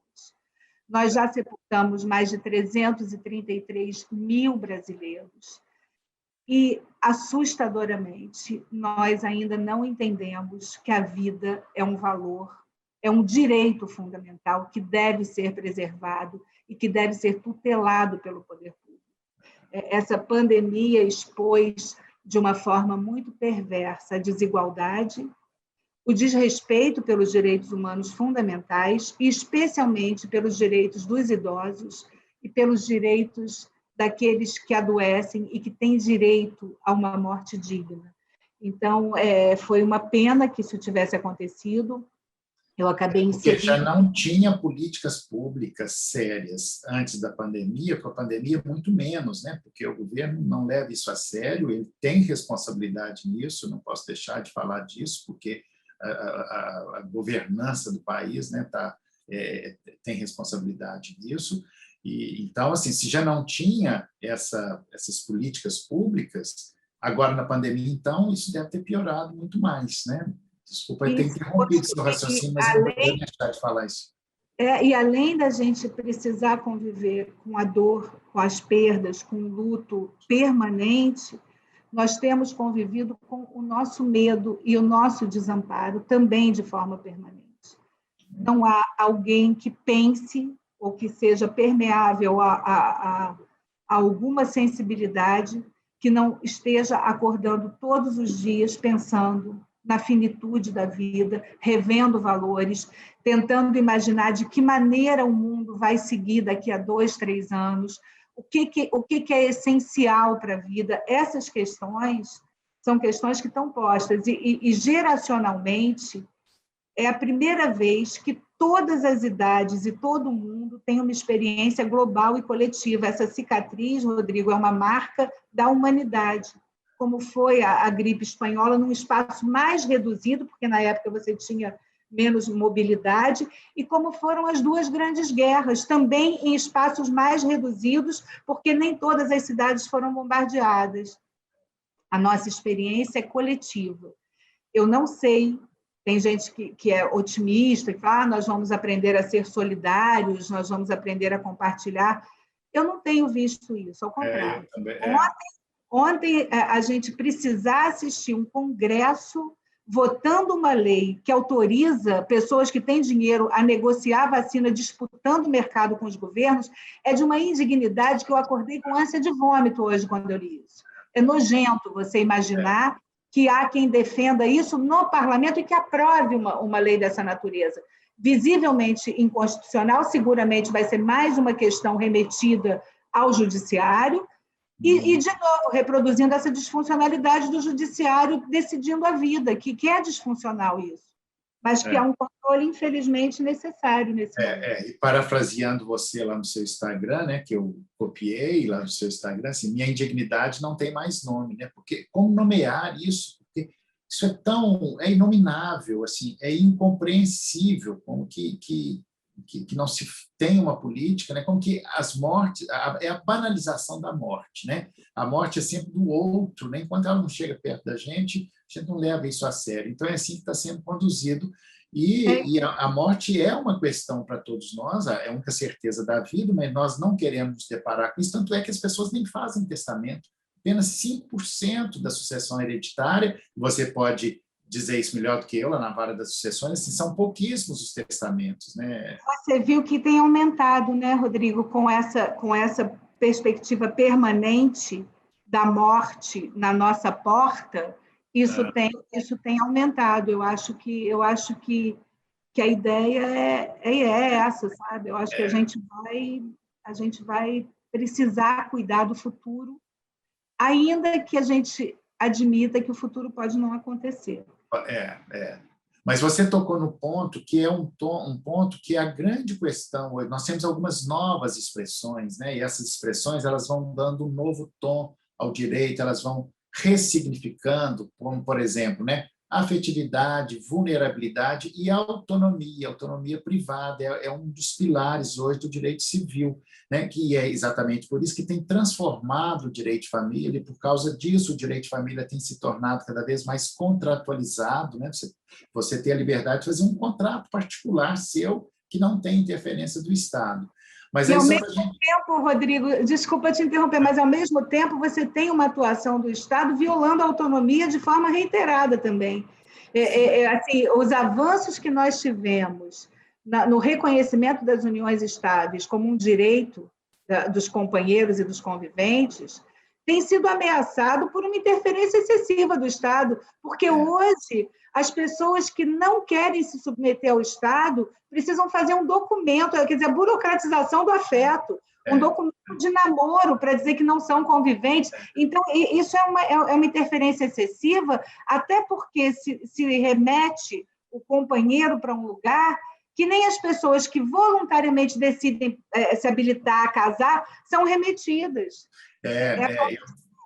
Speaker 1: Nós já sepultamos mais de 333 mil brasileiros. E, assustadoramente, nós ainda não entendemos que a vida é um valor, é um direito fundamental que deve ser preservado e que deve ser tutelado pelo poder público. essa pandemia expôs de uma forma muito perversa a desigualdade, o desrespeito pelos direitos humanos fundamentais, e especialmente pelos direitos dos idosos e pelos direitos daqueles que adoecem e que têm direito a uma morte digna. Então, foi uma pena que isso tivesse acontecido. Eu acabei
Speaker 2: Porque já
Speaker 1: inserindo...
Speaker 2: não tinha políticas públicas sérias antes da pandemia, com a pandemia muito menos, né? Porque o governo não leva isso a sério, ele tem responsabilidade nisso, não posso deixar de falar disso, porque a governança do país, né, tem responsabilidade nisso. E, então, assim, se já não tinha essas políticas públicas, agora na pandemia, então, isso deve ter piorado muito mais, né? Desculpa ter interrompido seu raciocínio, mas eu não poderia deixar de falar isso.
Speaker 1: E além da gente precisar conviver com a dor, com as perdas, com o luto permanente, nós temos convivido com o nosso medo e o nosso desamparo também de forma permanente. Não há alguém que pense ou que seja permeável a alguma sensibilidade que não esteja acordando todos os dias pensando na finitude da vida, revendo valores, tentando imaginar de que maneira o mundo vai seguir daqui a 2, 3 anos, o que é essencial para a vida. Essas questões são questões que estão postas e geracionalmente, é a primeira vez que todas as idades e todo mundo tem uma experiência global e coletiva. Essa cicatriz, Rodrigo, é uma marca da humanidade, como foi a gripe espanhola, num espaço mais reduzido, porque na época você tinha menos mobilidade, e como foram as 2 grandes guerras, também em espaços mais reduzidos, porque nem todas as cidades foram bombardeadas. A nossa experiência é coletiva. Eu não sei, tem gente que é otimista, que fala, nós vamos aprender a ser solidários, nós vamos aprender a compartilhar. Eu não tenho visto isso, ao contrário. Ontem a gente precisar assistir um congresso votando uma lei que autoriza pessoas que têm dinheiro a negociar a vacina disputando o mercado com os governos, é de uma indignidade que eu acordei com ânsia de vômito hoje quando eu li isso. É nojento você imaginar que há quem defenda isso no parlamento e que aprove uma lei dessa natureza. Visivelmente inconstitucional, seguramente vai ser mais uma questão remetida ao judiciário, e, de novo, reproduzindo essa disfuncionalidade do judiciário decidindo a vida, que é disfuncional isso, mas que é um controle, infelizmente, necessário nesse momento.
Speaker 2: E parafraseando você lá no seu Instagram, né, que eu copiei lá no seu Instagram, assim, minha indignidade não tem mais nome, né, porque como nomear isso? Porque isso é inominável, assim, é incompreensível, como que não se tem uma política, né? Como que as mortes, é a banalização da morte, né? A morte é sempre do outro, né? Enquanto ela não chega perto da gente, a gente não leva isso a sério. Então, é assim que está sendo conduzido. E a morte é uma questão para todos nós, é a única certeza da vida, mas nós não queremos nos deparar com isso, tanto é que as pessoas nem fazem testamento. Apenas 5% da sucessão hereditária, você pode dizer isso melhor do que eu, lá na vara das sucessões, assim, são pouquíssimos os testamentos, né?
Speaker 1: Você viu que tem aumentado, né, Rodrigo, com essa perspectiva permanente da morte na nossa porta, isso tem aumentado. Eu acho que a ideia é essa, sabe? Eu acho que a gente vai precisar cuidar do futuro, ainda que a gente admita que o futuro pode não acontecer.
Speaker 2: Mas você tocou no ponto que é um ponto que é a grande questão. Nós temos algumas novas expressões, né? E essas expressões elas vão dando um novo tom ao direito, elas vão ressignificando, como, por exemplo, né? Afetividade, vulnerabilidade e autonomia. Autonomia privada é um dos pilares hoje do direito civil, né? Que é exatamente por isso que tem transformado o direito de família, e por causa disso o direito de família tem se tornado cada vez mais contratualizado, né? Você ter a liberdade de fazer um contrato particular seu que não tem interferência do Estado. Mas
Speaker 1: e ao mesmo tempo, Rodrigo, desculpa te interromper, mas ao mesmo tempo você tem uma atuação do Estado violando a autonomia de forma reiterada também. Assim, os avanços que nós tivemos no reconhecimento das uniões estáveis como um direito dos companheiros e dos conviventes, tem sido ameaçado por uma interferência excessiva do Estado, porque hoje as pessoas que não querem se submeter ao Estado precisam fazer um documento, quer dizer, a burocratização do afeto, um documento de namoro para dizer que não são conviventes. Então, isso é uma interferência excessiva, até porque se remete o companheiro para um lugar que nem as pessoas que voluntariamente decidem se habilitar a casar são remetidas.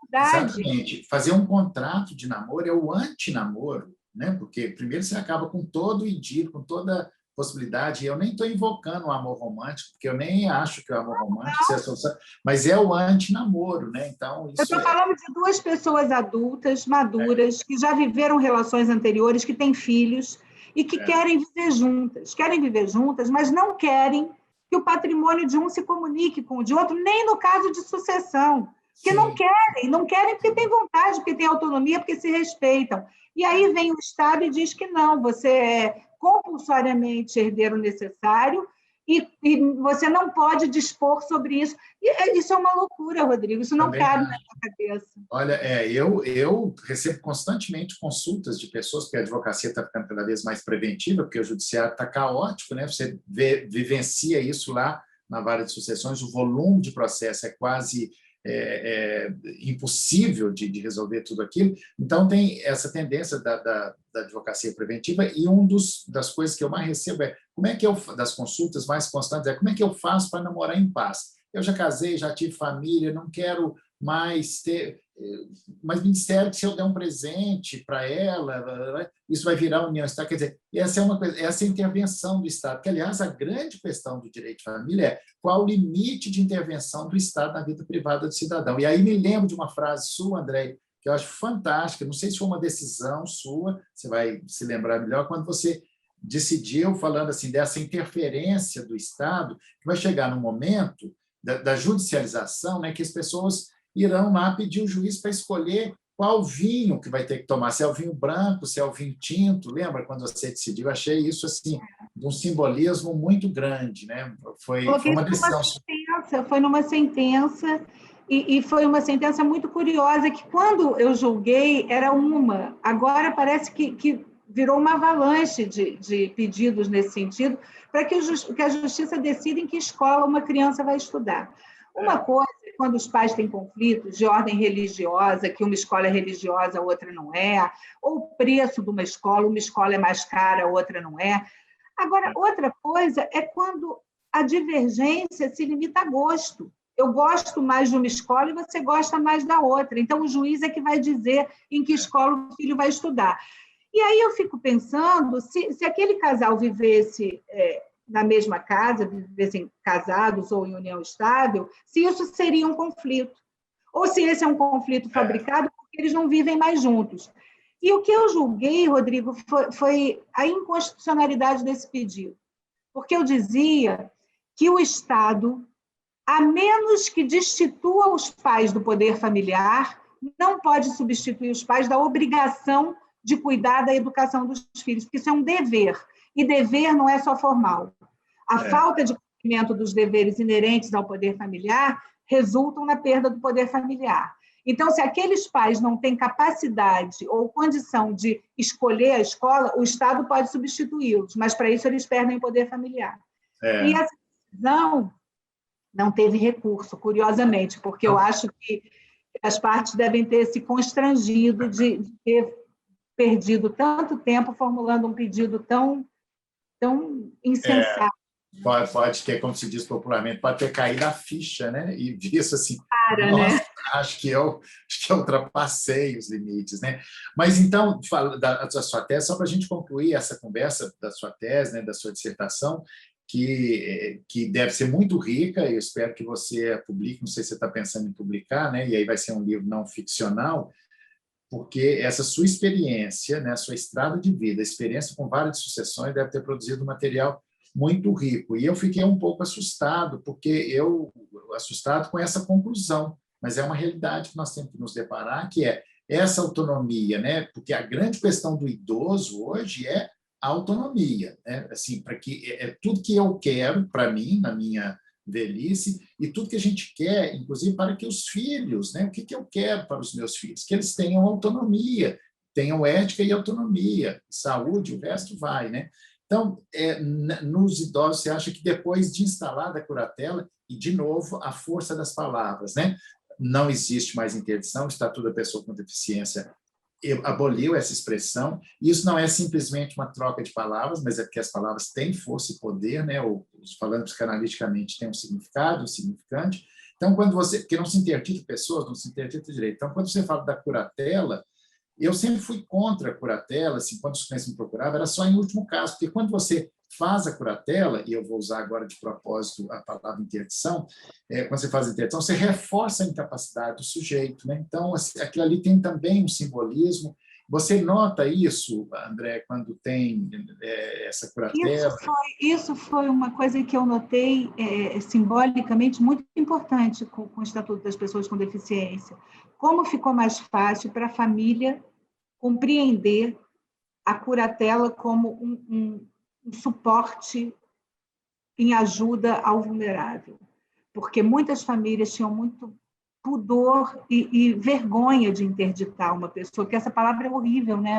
Speaker 2: Exatamente. Fazer um contrato de namoro é o antinamoro, né? Porque primeiro você acaba com todo o idílio, com toda possibilidade. Eu nem estou invocando o amor romântico, porque eu nem acho que o amor romântico seja a solução, mas é o antinamoro, né? Então, isso
Speaker 1: eu estou falando de duas pessoas adultas, maduras, que já viveram relações anteriores, que têm filhos e que querem viver juntas, mas não querem que o patrimônio de um se comunique com o de outro, nem no caso de sucessão, porque não querem porque têm vontade, porque têm autonomia, porque se respeitam. E aí vem o Estado e diz que não, você é compulsoriamente herdeiro necessário e você não pode dispor sobre isso. E isso é uma loucura, Rodrigo, isso não cabe na minha cabeça.
Speaker 2: Olha, eu recebo constantemente consultas de pessoas, porque a advocacia está ficando cada vez mais preventiva, porque o judiciário está caótico, né? Você vivencia isso lá na vara de sucessões, o volume de processo é quase impossível de resolver tudo aquilo. Então, tem essa tendência da advocacia preventiva, e das coisas que eu mais recebo como é que das consultas mais constantes, como é que eu faço para namorar em paz? Eu já casei, já tive família, não quero mais ter... Mas me disseram que se eu der um presente para ela, isso vai virar união estável. Quer dizer, essa é uma coisa, essa é a intervenção do Estado, que, aliás, a grande questão do direito de família é qual o limite de intervenção do Estado na vida privada do cidadão. E aí me lembro de uma frase sua, André, que eu acho fantástica, não sei se foi uma decisão sua, você vai se lembrar melhor, quando você decidiu, falando assim, dessa interferência do Estado, que vai chegar no momento da judicialização, né, que as pessoas irão lá pedir o juiz para escolher qual vinho que vai ter que tomar, se é o vinho branco, se é o vinho tinto. Lembra quando você decidiu? Eu achei isso assim, de um simbolismo muito grande, né? Foi uma decisão.
Speaker 1: Foi numa sentença, e foi uma sentença muito curiosa, que quando eu julguei era uma, agora parece que virou uma avalanche de pedidos nesse sentido, para que a justiça decida em que escola uma criança vai estudar. Uma coisa é quando os pais têm conflitos de ordem religiosa, que uma escola é religiosa, a outra não é, ou o preço de uma escola é mais cara, a outra não é. Agora, outra coisa é quando a divergência se limita a gosto. Eu gosto mais de uma escola e você gosta mais da outra. Então, o juiz é que vai dizer em que escola o filho vai estudar. E aí eu fico pensando, se aquele casal vivesse na mesma casa, vivessem casados ou em união estável, se isso seria um conflito. Ou se esse é um conflito fabricado porque eles não vivem mais juntos. E o que eu julguei, Rodrigo, foi a inconstitucionalidade desse pedido. Porque eu dizia que o Estado, a menos que destitua os pais do poder familiar, não pode substituir os pais da obrigação de cuidar da educação dos filhos, porque isso é um dever. E dever não é só formal. A falta de cumprimento dos deveres inerentes ao poder familiar resultam na perda do poder familiar. Então, se aqueles pais não têm capacidade ou condição de escolher a escola, o Estado pode substituí-los, mas para isso eles perdem o poder familiar. E essa decisão não teve recurso, curiosamente, porque eu acho que as partes devem ter se constrangido de ter perdido tanto tempo formulando um pedido tão insensato.
Speaker 2: Pode ter, como se diz popularmente, pode ter caído a ficha, né? E visto assim,
Speaker 1: né?
Speaker 2: acho que eu ultrapassei os limites, né? Mas então, da sua tese, só para a gente concluir essa conversa da sua tese, né, da sua dissertação, que deve ser muito rica, eu espero que você a publique, não sei se você está pensando em publicar, né? E aí vai ser um livro não ficcional, porque essa sua experiência, né, sua estrada de vida, experiência com várias sucessões, deve ter produzido um material muito rico. E eu fiquei um pouco assustado, assustado com essa conclusão, mas é uma realidade que nós temos que nos deparar, que é essa autonomia, né? Porque a grande questão do idoso hoje é a autonomia, né? Assim, para que tudo que eu quero para mim, velhice e tudo que a gente quer, inclusive para que os filhos, né? O que eu quero para os meus filhos? Que eles tenham autonomia, tenham ética e autonomia, saúde, o resto vai, né? Então, nos idosos, você acha que depois de instalada a curatela, e, de novo, a força das palavras, né? Não existe mais interdição, o Estatuto da Pessoa com Deficiência aboliu essa expressão. Isso não é simplesmente uma troca de palavras, mas é porque as palavras têm força e poder, né? Falando psicanaliticamente, tem um significado, um significante. Então, quando você... Porque não se interdita pessoas, não se interdita direito. Então, quando você fala da curatela, eu sempre fui contra a curatela, assim, quando os clientes me procuravam, era só em último caso, porque quando você faz a curatela, e eu vou usar agora de propósito a palavra interdição, quando você faz a interdição, você reforça a incapacidade do sujeito, né? Então, aquilo ali tem também um simbolismo. Você nota isso, André, quando tem essa curatela?
Speaker 1: Isso foi uma coisa que eu notei simbolicamente muito importante com o Estatuto das Pessoas com Deficiência. Como ficou mais fácil para a família compreender a curatela como um suporte em ajuda ao vulnerável. Porque muitas famílias tinham muito pudor e vergonha de interditar uma pessoa, porque essa palavra é horrível, né?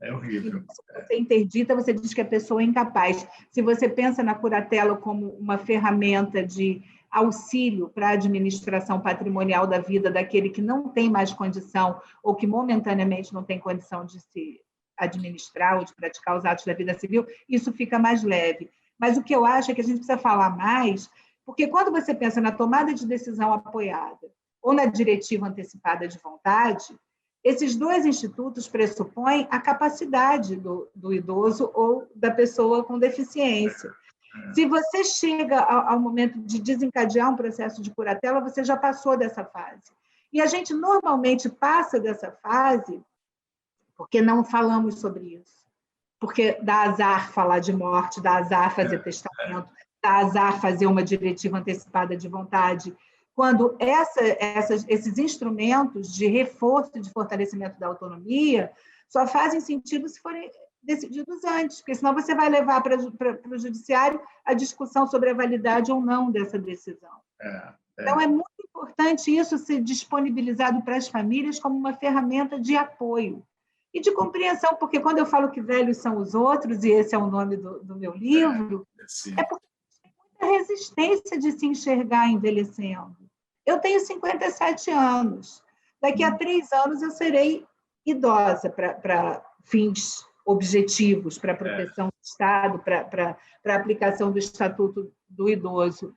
Speaker 2: É horrível.
Speaker 1: Se você interdita, você diz que a pessoa é incapaz. Se você pensa na curatela como uma ferramenta de auxílio para a administração patrimonial da vida daquele que não tem mais condição ou que momentaneamente não tem condição de se administrar ou de praticar os atos da vida civil, isso fica mais leve. Mas o que eu acho é que a gente precisa falar mais, porque quando você pensa na tomada de decisão apoiada ou na diretiva antecipada de vontade, esses dois institutos pressupõem a capacidade do idoso ou da pessoa com deficiência. Se você chega ao momento de desencadear um processo de curatela, você já passou dessa fase. E a gente normalmente passa dessa fase porque não falamos sobre isso. Porque dá azar falar de morte, dá azar fazer testamento, dá azar fazer uma diretiva antecipada de vontade. Quando esses instrumentos de reforço e de fortalecimento da autonomia só fazem sentido se forem decididos antes, porque senão você vai levar para o judiciário a discussão sobre a validade ou não dessa decisão. Então, é muito importante isso ser disponibilizado para as famílias como uma ferramenta de apoio e de compreensão, porque quando eu falo que velhos são os outros, e esse é o nome do meu livro, é porque tem muita resistência de se enxergar envelhecendo. Eu tenho 57 anos. Daqui a 3 anos eu serei idosa para fins objetivos, para a proteção do Estado, para a aplicação do Estatuto do Idoso.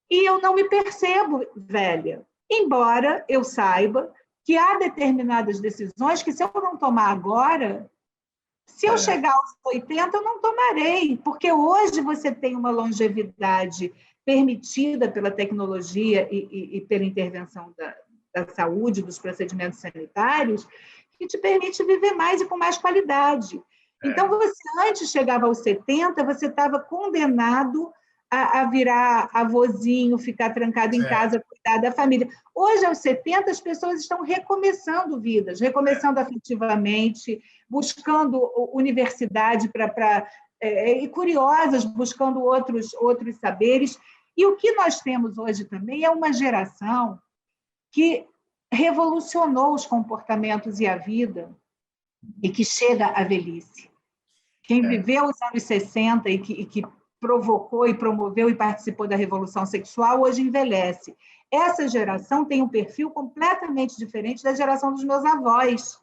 Speaker 1: E eu não me percebo velha, embora eu saiba que há determinadas decisões que, se eu não tomar agora, se eu chegar aos 80, eu não tomarei, porque hoje você tem uma longevidade permitida pela tecnologia e pela intervenção da saúde, dos procedimentos sanitários, que te permite viver mais e com mais qualidade. Então, você antes chegava aos 70, você estava condenado a virar avôzinho, ficar trancado em casa, cuidar da família. Hoje, aos 70, as pessoas estão recomeçando vidas, recomeçando afetivamente, buscando universidade e curiosas, buscando outros saberes. E o que nós temos hoje também é uma geração que revolucionou os comportamentos e a vida e que chega à velhice. Quem viveu os anos 60 e que provocou e promoveu e participou da revolução sexual, hoje envelhece. Essa geração tem um perfil completamente diferente da geração dos meus avós.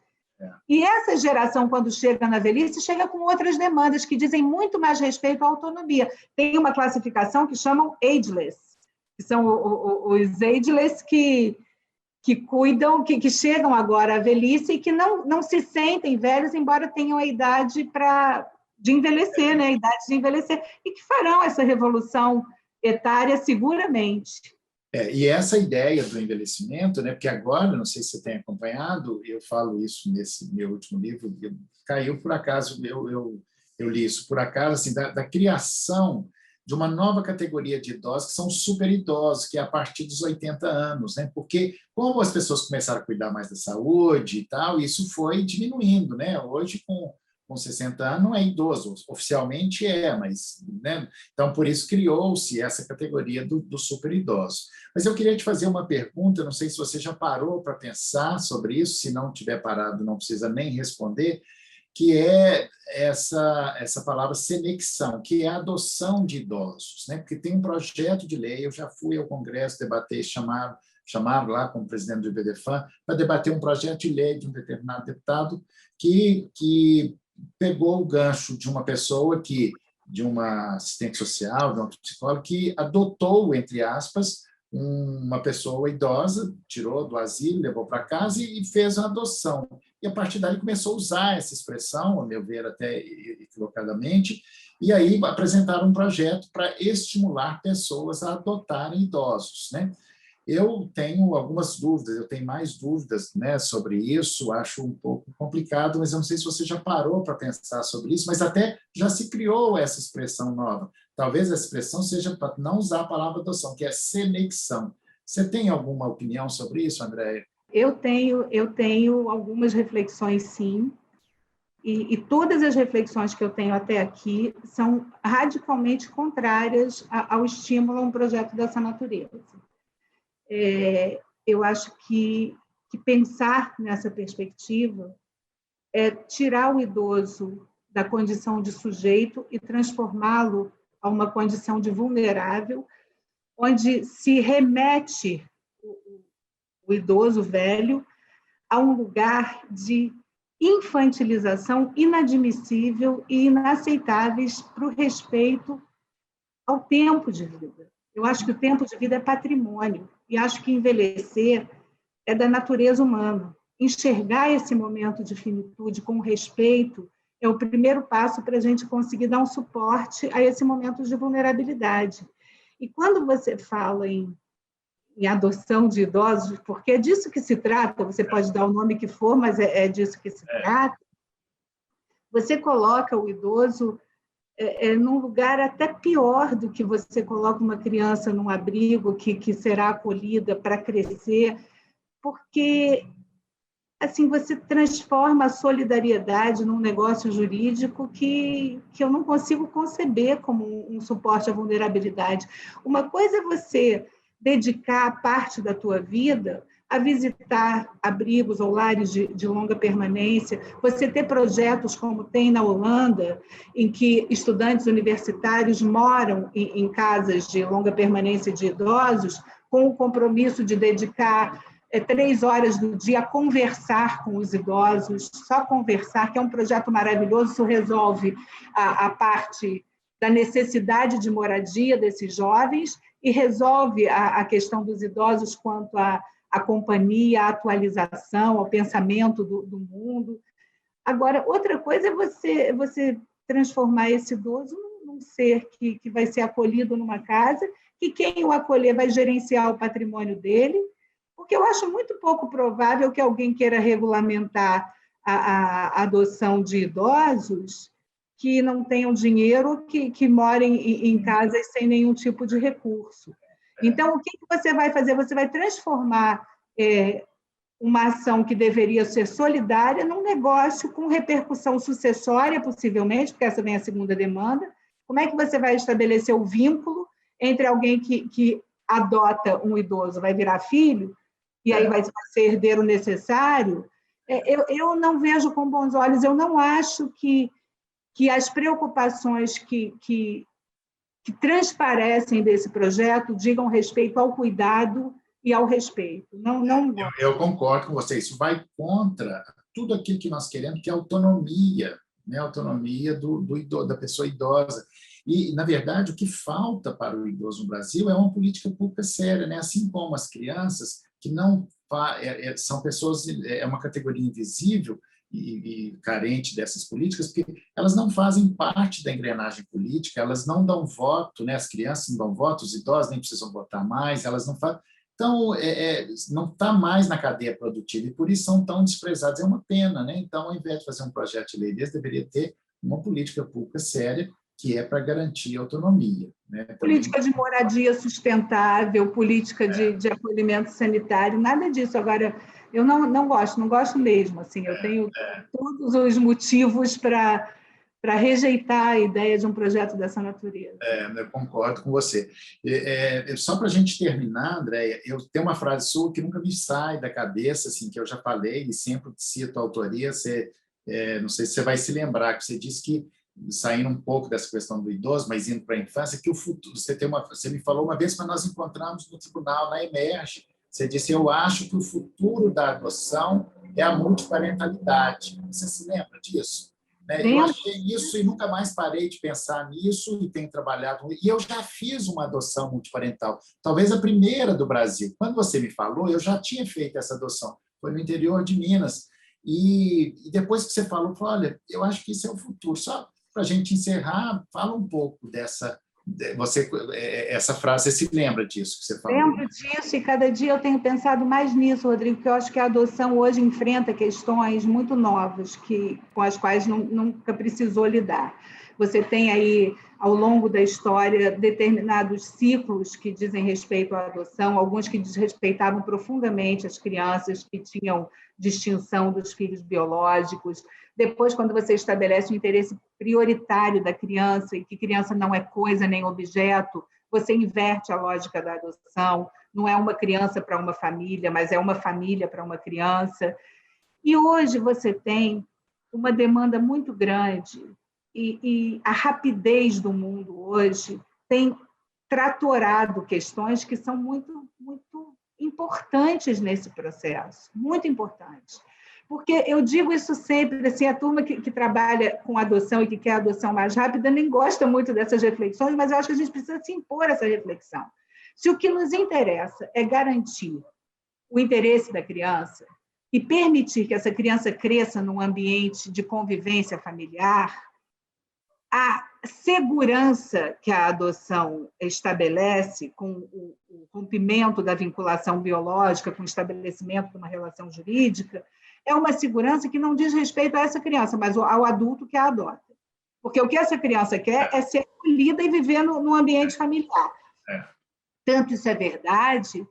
Speaker 1: E essa geração, quando chega na velhice, chega com outras demandas que dizem muito mais respeito à autonomia. Tem uma classificação que chamam ageless, que são os ageless que cuidam, que chegam agora à velhice e que não se sentem velhos, embora tenham a idade de envelhecer, né? A idade de envelhecer, e que farão essa revolução etária seguramente.
Speaker 2: E essa ideia do envelhecimento, né? Porque agora, não sei se você tem acompanhado, eu falo isso nesse meu último livro, caiu por acaso, eu li isso por acaso, assim, da criação de uma nova categoria de idosos que são super idosos, que é a partir dos 80 anos, né? Porque como as pessoas começaram a cuidar mais da saúde e tal, isso foi diminuindo, né? Hoje, com com 60 anos não é idoso, oficialmente é, mas, né? Então, por isso criou-se essa categoria do super idoso. Mas eu queria te fazer uma pergunta, não sei se você já parou para pensar sobre isso, se não tiver parado, não precisa nem responder, que é essa palavra senexão, que é a adoção de idosos, né? Porque tem um projeto de lei, eu já fui ao Congresso debater, chamaram lá como presidente do IBDFAN para debater um projeto de lei de um determinado deputado que pegou o gancho de uma pessoa de uma assistente social, de uma psicóloga, que adotou, entre aspas, uma pessoa idosa, tirou do asilo, levou para casa e fez a adoção. E, a partir daí, começou a usar essa expressão, a meu ver, até equivocadamente, e aí apresentaram um projeto para estimular pessoas a adotarem idosos, né? Eu tenho algumas dúvidas, eu tenho mais dúvidas, né, sobre isso, acho um pouco complicado, mas eu não sei se você já parou para pensar sobre isso, mas até já se criou essa expressão nova. Talvez a expressão seja para não usar a palavra adoção, que é senexão. Você tem alguma opinião sobre isso, Andréia?
Speaker 1: Eu tenho algumas reflexões, sim, e todas as reflexões que eu tenho até aqui são radicalmente contrárias ao estímulo a um projeto dessa natureza. Eu acho que pensar nessa perspectiva é tirar o idoso da condição de sujeito e transformá-lo a uma condição de vulnerável, onde se remete o idoso velho a um lugar de infantilização inadmissível e inaceitáveis para o respeito ao tempo de vida. Eu acho que o tempo de vida é patrimônio, e acho que envelhecer é da natureza humana. Enxergar esse momento de finitude com respeito é o primeiro passo para a gente conseguir dar um suporte a esse momento de vulnerabilidade. E quando você fala em adoção de idosos, porque é disso que se trata, você pode dar o nome que for, mas é disso que se trata, você coloca o idoso num lugar até pior do que você coloca uma criança num abrigo que será acolhida para crescer, porque assim você transforma a solidariedade num negócio jurídico que eu não consigo conceber como um suporte à vulnerabilidade. Uma coisa é você dedicar parte da tua vida a visitar abrigos ou lares de longa permanência, você ter projetos como tem na Holanda, em que estudantes universitários moram em casas de longa permanência de idosos, com o compromisso de dedicar 3 horas do dia a conversar com os idosos, só conversar, que é um projeto maravilhoso, isso resolve a parte da necessidade de moradia desses jovens e resolve a questão dos idosos quanto à companhia, à atualização, ao pensamento do mundo. Agora, outra coisa é você transformar esse idoso num ser que vai ser acolhido numa casa, que quem o acolher vai gerenciar o patrimônio dele, porque eu acho muito pouco provável que alguém queira regulamentar a adoção de idosos que não tenham dinheiro, que morem em casas sem nenhum tipo de recurso. Então, o que você vai fazer? Você vai transformar uma ação que deveria ser solidária num negócio com repercussão sucessória, possivelmente, porque essa vem a segunda demanda. Como é que você vai estabelecer o vínculo entre alguém que adota um idoso, vai virar filho, e aí vai ser herdeiro necessário? Eu não vejo com bons olhos, eu não acho que as preocupações que transparecem desse projeto digam respeito ao cuidado e ao respeito. Não.
Speaker 2: Eu concordo com você, isso vai contra tudo aquilo que nós queremos, que é autonomia, né? Autonomia da pessoa idosa. E, na verdade, o que falta para o idoso no Brasil é uma política pública séria, né? Assim como as crianças, que não são pessoas, é uma categoria invisível e carente dessas políticas, porque elas não fazem parte da engrenagem política, elas não dão voto, né? As crianças não dão voto, os idosos nem precisam votar mais, elas não fazem. Então, não está mais na cadeia produtiva, e por isso são tão desprezados. É uma pena, né? Então, ao invés de fazer um projeto de lei desse, deveria ter uma política pública séria, que é para garantir a autonomia, né?
Speaker 1: Política de moradia sustentável, política de acolhimento sanitário, nada disso. Agora, Eu não gosto, não gosto mesmo. Assim, eu tenho todos os motivos para rejeitar a ideia de um projeto dessa natureza.
Speaker 2: Eu concordo com você. Só para a gente terminar, Andréia, eu tenho uma frase sua que nunca me sai da cabeça, assim, que eu já falei e sempre cito a autoria. Não sei se você vai se lembrar, que você disse que, saindo um pouco dessa questão do idoso, mas indo para a infância, que o futuro. Você me falou uma vez, mas nós encontramos no tribunal, na Emerge. Você disse: eu acho que o futuro da adoção é a multiparentalidade. Você se lembra disso? Eu achei isso e nunca mais parei de pensar nisso e tenho trabalhado. E eu já fiz uma adoção multiparental, talvez a primeira do Brasil. Quando você me falou, eu já tinha feito essa adoção. Foi no interior de Minas. E depois que você falou, eu falei: olha, eu acho que isso é o futuro. Só para a gente encerrar, fala um pouco essa frase. Você se lembra disso que você falou?
Speaker 1: Lembro disso, e cada dia eu tenho pensado mais nisso, Rodrigo, porque eu acho que a adoção hoje enfrenta questões muito novas com as quais nunca precisou lidar. Você tem aí, ao longo da história, determinados ciclos que dizem respeito à adoção, alguns que desrespeitavam profundamente as crianças, que tinham distinção dos filhos biológicos. Depois, quando você estabelece o interesse prioritário da criança, e que criança não é coisa nem objeto, você inverte a lógica da adoção, não é uma criança para uma família, mas é uma família para uma criança. E hoje você tem uma demanda muito grande, e a rapidez do mundo hoje tem tratorado questões que são muito, muito importantes nesse processo, muito importantes. Porque eu digo isso sempre, assim, a turma que trabalha com adoção e que quer adoção mais rápida nem gosta muito dessas reflexões, mas eu acho que a gente precisa se impor essa reflexão. Se o que nos interessa é garantir o interesse da criança e permitir que essa criança cresça num ambiente de convivência familiar, a segurança que a adoção estabelece, com o rompimento da vinculação biológica, com o estabelecimento de uma relação jurídica, é uma segurança que não diz respeito a essa criança, mas ao adulto que a adota. Porque o que essa criança quer é ser acolhida e viver num ambiente familiar. Tanto isso é verdade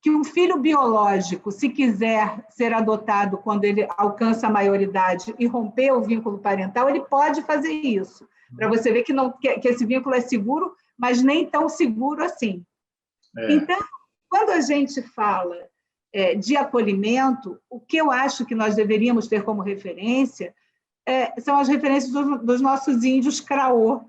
Speaker 1: que um filho biológico, se quiser ser adotado quando ele alcança a maioridade e romper o vínculo parental, ele pode fazer isso, para você ver que esse vínculo é seguro, mas nem tão seguro assim. Então, quando a gente fala de acolhimento, o que eu acho que nós deveríamos ter como referência são as referências dos nossos índios Craô,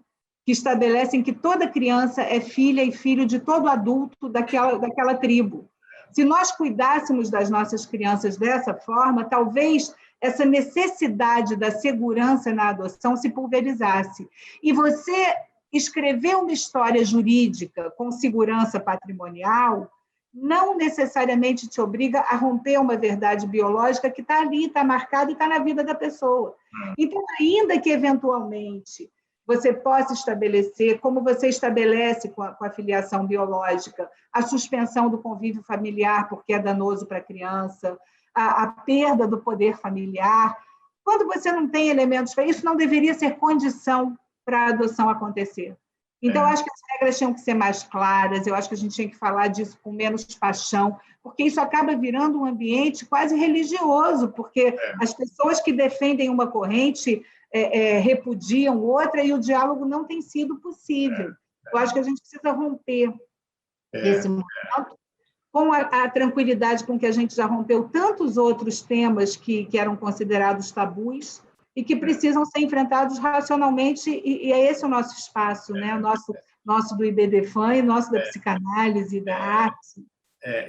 Speaker 1: que estabelecem que toda criança é filha e filho de todo adulto daquela tribo. Se nós cuidássemos das nossas crianças dessa forma, talvez essa necessidade da segurança na adoção se pulverizasse. E você escrever uma história jurídica com segurança patrimonial não necessariamente te obriga a romper uma verdade biológica que está ali, está marcada e está na vida da pessoa. Então, ainda que, eventualmente, você possa estabelecer, como você estabelece com a filiação biológica, a suspensão do convívio familiar, porque é danoso para a criança, a perda do poder familiar. Quando você não tem elementos para isso, não deveria ser condição para a adoção acontecer. Então, eu acho que as regras tinham que ser mais claras, eu acho que a gente tinha que falar disso com menos paixão, porque isso acaba virando um ambiente quase religioso, porque as pessoas que defendem uma corrente repudiam outra e o diálogo não tem sido possível. Eu acho que a gente precisa romper esse momento com a tranquilidade com que a gente já rompeu tantos outros temas que eram considerados tabus e que precisam ser enfrentados racionalmente, e é esse o nosso espaço, né? Nosso do IBDFAN e nosso da psicanálise e da arte.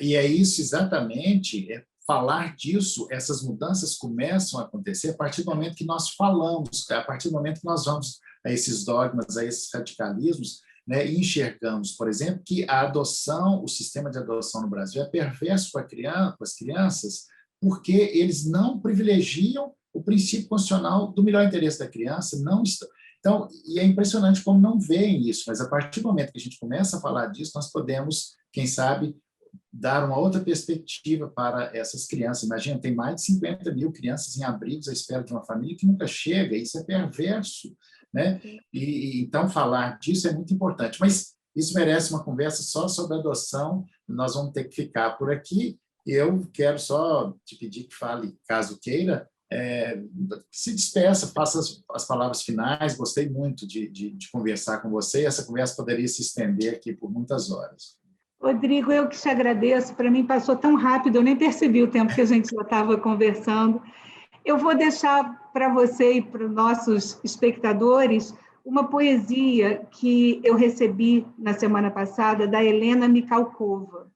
Speaker 2: E é isso exatamente, falar disso, essas mudanças começam a acontecer a partir do momento que nós falamos, a partir do momento que nós vamos a esses dogmas, a esses radicalismos, né, e enxergamos, por exemplo, que a adoção, o sistema de adoção no Brasil é perverso com as crianças, porque eles não privilegiam o princípio constitucional do melhor interesse da criança. Então, e é impressionante como não veem isso, mas a partir do momento que a gente começa a falar disso, nós podemos, quem sabe, dar uma outra perspectiva para essas crianças. Imagina, tem mais de 50 mil crianças em abrigos à espera de uma família que nunca chega, isso é perverso, né? E então, falar disso é muito importante. Mas isso merece uma conversa só sobre adoção, nós vamos ter que ficar por aqui. E eu quero só te pedir que fale, caso queira, se despeça, faça as palavras finais. Gostei muito de conversar com você. Essa conversa poderia se estender aqui por muitas horas.
Speaker 1: Rodrigo, eu que te agradeço. Para mim passou tão rápido, eu nem percebi o tempo que a gente já estava conversando. Eu vou deixar para você e para os nossos espectadores uma poesia que eu recebi na semana passada da Helena Mikhalkova.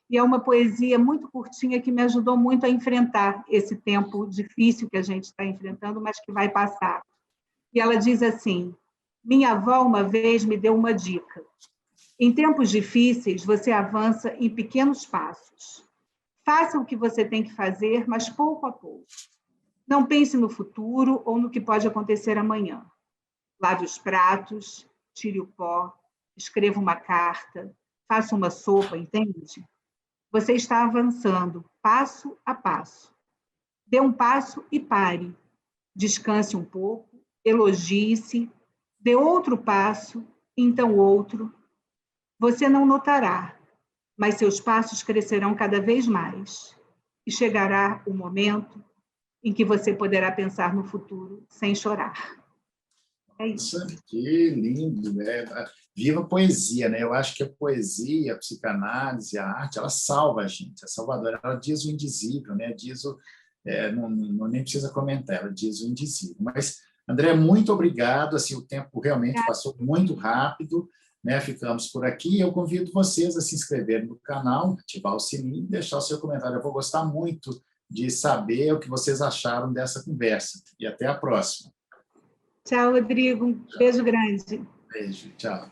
Speaker 1: E é uma poesia muito curtinha que me ajudou muito a enfrentar esse tempo difícil que a gente está enfrentando, mas que vai passar. E ela diz assim: minha avó uma vez me deu uma dica. Em tempos difíceis, você avança em pequenos passos. Faça o que você tem que fazer, mas pouco a pouco. Não pense no futuro ou no que pode acontecer amanhã. Lave os pratos, tire o pó, escreva uma carta, faça uma sopa, entende? Você está avançando, passo a passo. Dê um passo e pare. Descanse um pouco, elogie-se, dê outro passo, então outro. Você não notará, mas seus passos crescerão cada vez mais. E chegará o momento em que você poderá pensar no futuro sem chorar. É isso.
Speaker 2: Nossa, que lindo, né? Viva a poesia, né? Eu acho que a poesia, a psicanálise, a arte, ela salva a gente, é salvadora. Ela diz o indizível, né? Nem precisa comentar, ela diz o indizível. Mas, André, muito obrigado. Assim, o tempo realmente passou muito rápido, né? Ficamos por aqui. Eu convido vocês a se inscreverem no canal, ativar o sininho e deixar o seu comentário. Eu vou gostar muito de saber o que vocês acharam dessa conversa. E até a próxima.
Speaker 1: Tchau, Rodrigo. Um beijo grande.
Speaker 2: Beijo, tchau.